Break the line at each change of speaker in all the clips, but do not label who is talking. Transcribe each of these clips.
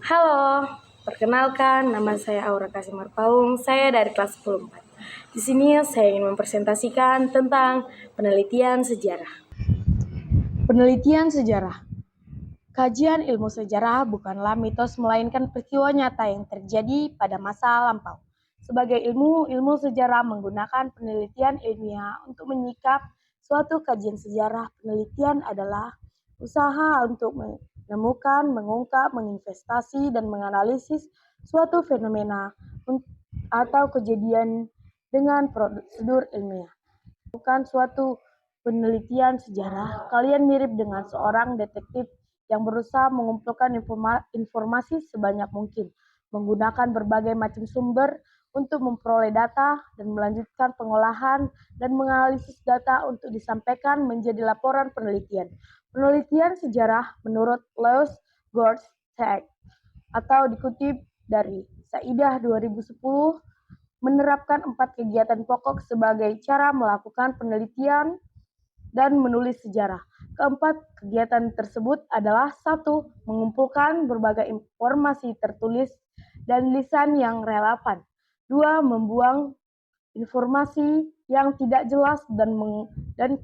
Halo, perkenalkan nama saya Aura Kasimar Paung, saya dari kelas 10 4. Di sini saya ingin mempresentasikan tentang penelitian sejarah. Penelitian sejarah. Kajian ilmu sejarah bukanlah mitos melainkan peristiwa nyata yang terjadi pada masa lampau. Sebagai ilmu sejarah menggunakan penelitian ilmiah untuk menyikap suatu kajian sejarah. Penelitian adalah usaha untuk menemukan, mengungkap, menginvestasi, dan menganalisis suatu fenomena atau kejadian dengan prosedur ilmiah. Bukan suatu penelitian sejarah, kalian mirip dengan seorang detektif yang berusaha mengumpulkan informasi sebanyak mungkin, menggunakan berbagai macam sumber untuk memperoleh data dan melanjutkan pengolahan dan menganalisis data untuk disampaikan menjadi laporan penelitian. Penelitian sejarah menurut Lewis Goldstack atau dikutip dari Saidah 2010 menerapkan 4 kegiatan pokok sebagai cara melakukan penelitian dan menulis sejarah. Keempat kegiatan tersebut adalah: 1. Mengumpulkan berbagai informasi tertulis dan lisan yang relevan. 2. Membuang informasi yang tidak jelas dan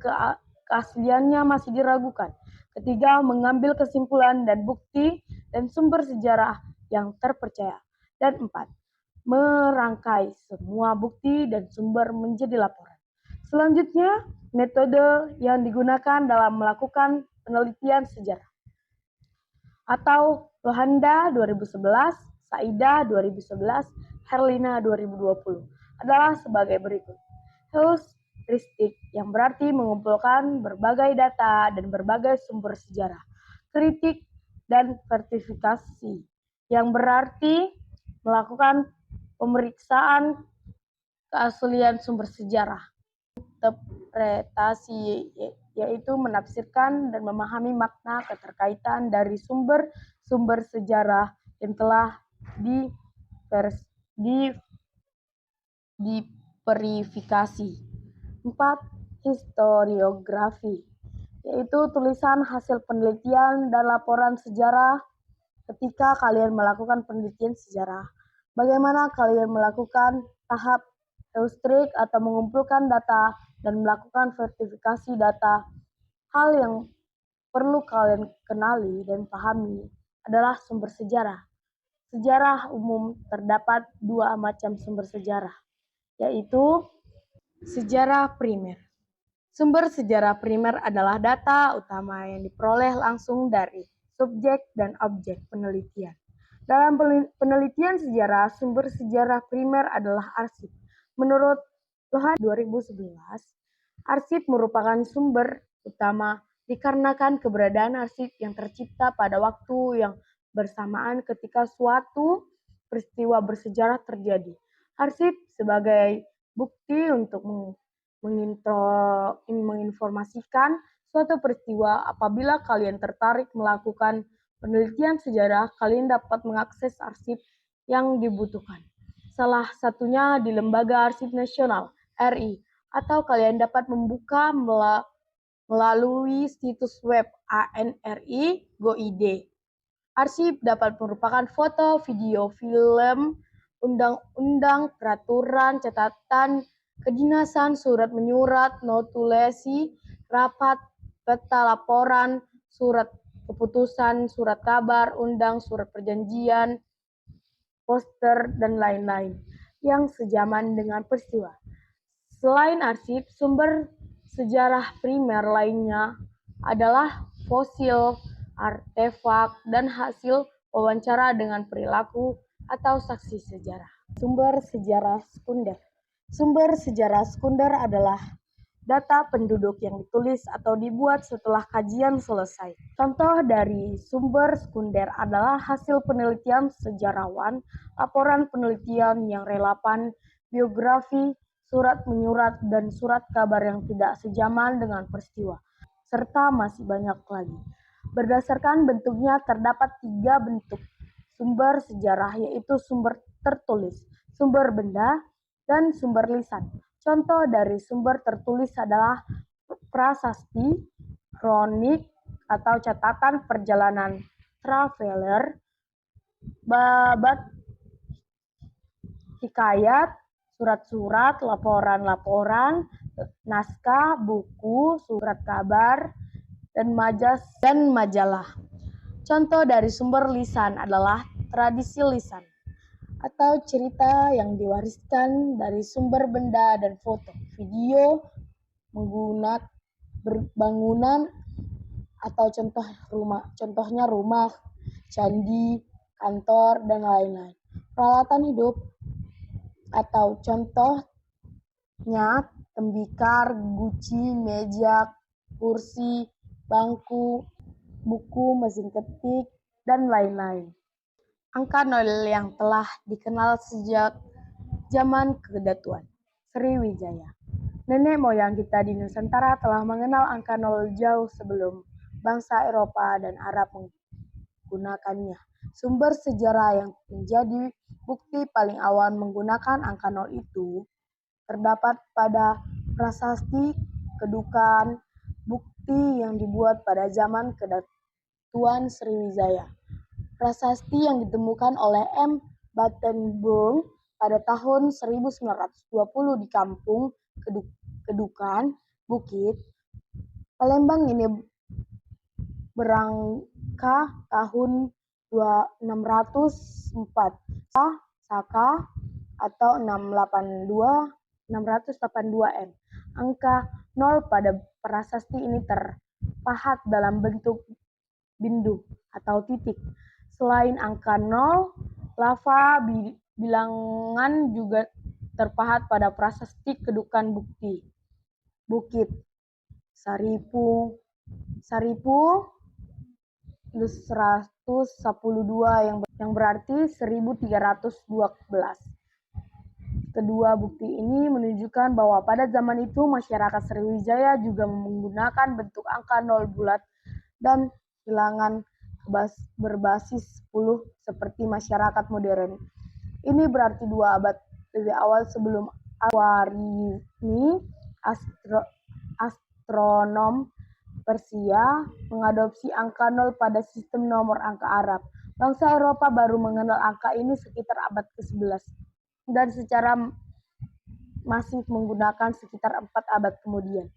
keasliannya masih diragukan. Ketiga, mengambil kesimpulan dan bukti dan sumber sejarah yang terpercaya. Dan 4. Merangkai semua bukti dan sumber menjadi laporan. Selanjutnya, metode yang digunakan dalam melakukan penelitian sejarah atau Lohanda 2011, Saida 2011, Herlina 2020 adalah sebagai berikut. Heuristik yang berarti mengumpulkan berbagai data dan berbagai sumber sejarah. Kritik dan verifikasi yang berarti melakukan pemeriksaan keaslian sumber sejarah. Interpretasi yaitu menafsirkan dan memahami makna keterkaitan dari sumber-sumber sejarah yang telah diverifikasi. 4. Historiografi yaitu tulisan hasil penelitian dan laporan sejarah ketika kalian melakukan penelitian sejarah. Bagaimana kalian melakukan tahap heuristik atau mengumpulkan data dan melakukan verifikasi data. Hal yang perlu kalian kenali dan pahami adalah sumber sejarah. Sejarah umum terdapat 2 macam sumber sejarah, yaitu sejarah primer. Sumber sejarah primer adalah data utama yang diperoleh langsung dari subjek dan objek penelitian. Dalam penelitian sejarah, sumber sejarah primer adalah arsip. Menurut Lohan 2011, arsip merupakan sumber utama dikarenakan keberadaan arsip yang tercipta pada waktu yang bersamaan ketika suatu peristiwa bersejarah terjadi. Arsip sebagai bukti untuk menginformasikan suatu peristiwa. Apabila kalian tertarik melakukan penelitian sejarah, kalian dapat mengakses arsip yang dibutuhkan. Salah satunya di Lembaga Arsip Nasional (RI), atau kalian dapat membuka melalui situs web ANRI.go.id. Arsip dapat merupakan foto, video, film, undang-undang, peraturan, catatan kedinasan, surat menyurat, notulasi, rapat, peta laporan, surat keputusan, surat kabar, surat perjanjian, poster, dan lain-lain yang sejaman dengan peristiwa. Selain arsip, sumber sejarah primer lainnya adalah fosil, artefak, dan hasil wawancara dengan perilaku atau saksi sejarah. Sumber sejarah sekunder. Sumber sejarah sekunder adalah data penduduk yang ditulis atau dibuat setelah kajian selesai. Contoh dari sumber sekunder adalah hasil penelitian sejarawan, laporan penelitian yang relevan, biografi, surat menyurat, dan surat kabar yang tidak sejaman dengan peristiwa, serta masih banyak lagi. Berdasarkan bentuknya terdapat 3 bentuk sumber sejarah, yaitu sumber tertulis, sumber benda, dan sumber lisan. Contoh dari sumber tertulis adalah prasasti, kronik atau catatan perjalanan traveler, babat hikayat, surat-surat, laporan-laporan, naskah, buku, surat kabar, dan majalah. Contoh dari sumber lisan adalah tradisi lisan atau cerita yang diwariskan dari sumber benda dan foto, video, menggunakan bangunan atau contohnya rumah, candi, kantor, dan lain-lain. Peralatan hidup atau contohnya tembikar, guci, meja, kursi, bangku, buku, mesin ketik, dan lain-lain. Angka 0 yang telah dikenal sejak zaman kedatuan Sriwijaya. Nenek moyang kita di Nusantara telah mengenal angka 0 jauh sebelum bangsa Eropa dan Arab menggunakannya. Sumber sejarah yang menjadi bukti paling awal menggunakan angka 0 itu terdapat pada prasasti kedukan bukti yang dibuat pada zaman kedatuan Sriwijaya. Prasasti yang ditemukan oleh M. Battenboom pada tahun 1920 di Kampung Kedukan, Bukit Palembang ini berangka tahun 604 Saka atau 682 M. Angka 0 pada prasasti ini terpahat dalam bentuk bindu atau titik. Selain angka 0, lava bilangan juga terpahat pada prasasti kedukan Bukit Saripu 112 yang berarti 1312. Kedua bukti ini menunjukkan bahwa pada zaman itu masyarakat Sriwijaya juga menggunakan bentuk angka 0 bulat dan bilangan berbasis 10 seperti masyarakat modern. Ini berarti 2 abad lebih awal sebelum Al-Khwarizmi, astronom Persia, mengadopsi angka 0 pada sistem nomor angka Arab. Bangsa Eropa baru mengenal angka ini sekitar abad ke-11 dan secara masif menggunakan sekitar 4 abad kemudian.